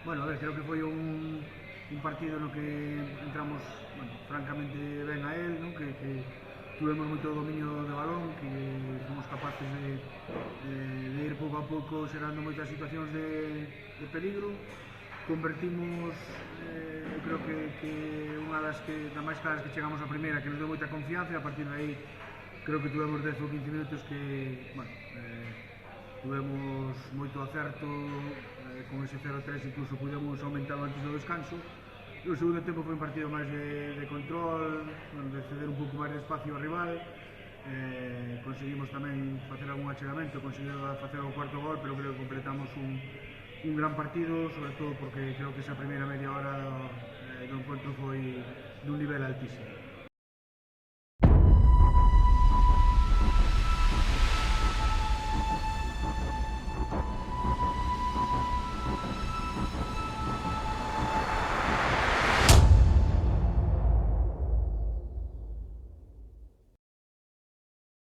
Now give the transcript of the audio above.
Bueno, a ver, creo que foi un partido no que entramos, bueno, francamente ben a él, non? Que tuvemos moito dominio de balón, que fomos capaces de ir pouco a pouco xerando moitas situacións de peligro. Convertimos, creo que unha das máis claras que chegamos a primeira, que nos deu moita confianza, e a partir de aí creo que tuvemos 10 ou 15 minutos que, bueno, tuvemos moito acerto, con ese 0-3 incluso pudemos aumentar antes do descanso, e o segundo tempo foi un partido máis de control, bueno, de ceder un pouco máis de espacio ao rival. Conseguimos tamén facer algún achegamento, conseguir facer o cuarto gol, pero creo que completamos un gran partido, sobre todo porque creo que esa primeira media hora do encontro foi dun nivel altísimo.